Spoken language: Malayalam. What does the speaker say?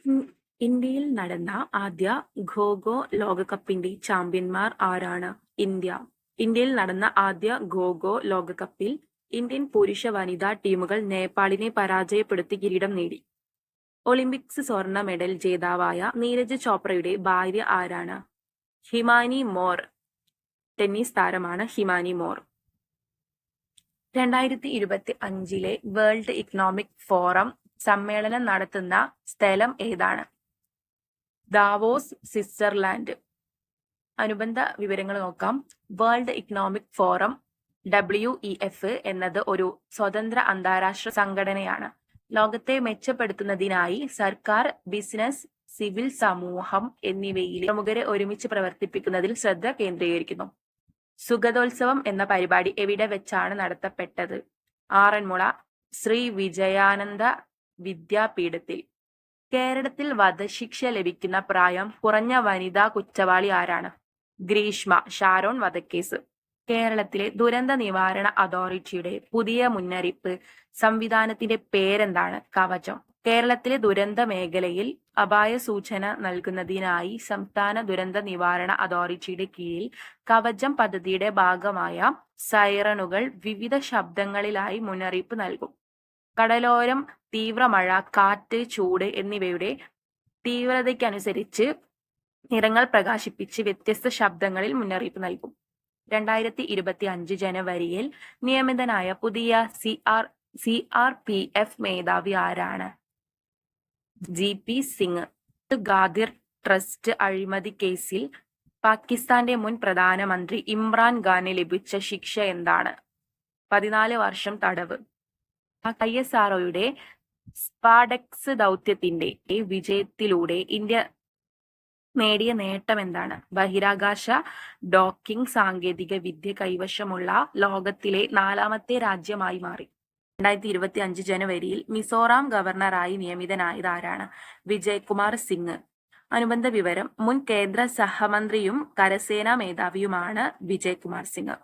ഉം, ഇന്ത്യയിൽ നടന്ന ആദ്യ ഖോ-ഖോ ലോകകപ്പിന്റെ ചാമ്പ്യന്മാർ ആരാണ്? ഇന്ത്യയിൽ നടന്ന ആദ്യ ഖോ-ഖോ ലോകകപ്പിൽ ഇന്ത്യൻ പുരുഷ വനിതാ ടീമുകൾ നേപ്പാളിനെ പരാജയപ്പെടുത്തി കിരീടം നേടി. ഒളിമ്പിക്സ് സ്വർണ്ണ മെഡൽ ജേതാവായ നീരജ് ചോപ്രയുടെ ഭാര്യ ആരാണ്? ഹിമാനി മോർ. ടെന്നീസ് താരമാണ് ഹിമാനി മോർ. 2025 വേൾഡ് ഇക്കണോമിക് ഫോറം സമ്മേളനം നടത്തുന്ന സ്ഥലം ഏതാണ്? Davos, Switzerland. അനുബന്ധ വിവരങ്ങൾ നോക്കാം. വേൾഡ് ഇക്കണോമിക് ഫോറം WEF എന്നത് ഒരു സ്വതന്ത്ര അന്താരാഷ്ട്ര സംഘടനയാണ്. ലോകത്തെ മെച്ചപ്പെടുത്തുന്നതിനായി സർക്കാർ, ബിസിനസ്, സിവിൽ സമൂഹം എന്നിവയിലെ പ്രമുഖരെ ഒരുമിച്ച് പ്രവർത്തിപ്പിക്കുന്നതിൽ ശ്രദ്ധ കേന്ദ്രീകരിക്കുന്നു. സുഗതോത്സവം എന്ന പരിപാടി എവിടെ വെച്ചാണ് നടത്തപ്പെട്ടത്? ആറന്മുള ശ്രീ വിജയാനന്ദ വിദ്യാപീഠത്തിൽ. കേരളത്തിൽ വധശിക്ഷ ലഭിക്കുന്ന പ്രായം കുറഞ്ഞ വനിതാ കുറ്റവാളി ആരാണ്? ഗ്രീഷ്മ. ഷാരോൺ വധക്കേസ്. കേരളത്തിലെ ദുരന്ത നിവാരണ അതോറിറ്റിയുടെ പുതിയ മുന്നറിയിപ്പ് സംവിധാനത്തിന്റെ പേരെന്താണ്? കവചം. കേരളത്തിലെ ദുരന്ത മേഖലയിൽ അപായ സൂചന നൽകുന്നതിനായി സംസ്ഥാന ദുരന്ത നിവാരണ അതോറിറ്റിയുടെ കീഴിൽ കവചം പദ്ധതിയുടെ ഭാഗമായ സൈറണുകൾ വിവിധ ശബ്ദങ്ങളിലായി മുന്നറിയിപ്പ് നൽകും. കടലോരം തീവ്രമഴ, കാറ്റ്, ചൂട് എന്നിവയുടെ തീവ്രതയ്ക്കനുസരിച്ച് നിറങ്ങൾ പ്രകാശിപ്പിച്ച് വ്യത്യസ്ത ശബ്ദങ്ങളിൽ മുന്നറിയിപ്പ് നൽകും. 2025 ജനുവരിയിൽ നിയമിതനായ പുതിയ CRPF മേധാവി ആരാണ്? GP സിംഗ്. ഗാദിർ ട്രസ്റ്റ് അഴിമതി കേസിൽ പാകിസ്ഥാന്റെ മുൻ പ്രധാനമന്ത്രി ഇമ്രാൻ ഖാന് ലഭിച്ച ശിക്ഷ എന്താണ്? 14 വർഷം തടവ്. ISROയുടെ സ്പാഡെക്സ് ദൗത്യത്തിന്റെ വിജയത്തിലൂടെ ഇന്ത്യ നേടിയ നേട്ടം എന്താണ്? ബഹിരാകാശ ഡോക്കിംഗ് സാങ്കേതിക വിദ്യ കൈവശമുള്ള ലോകത്തിലെ 4ാമത്തെ രാജ്യമായി മാറി. 2025 ജനുവരിയിൽ മിസോറാം ഗവർണറായി നിയമിതനായത് ആരാണ്? വിജയ് കുമാർ സിംഗ്. അനുബന്ധ വിവരം. മുൻ കേന്ദ്ര സഹമന്ത്രിയും കരസേനാ മേധാവിയുമാണ് വിജയ് കുമാർ സിംഗ്.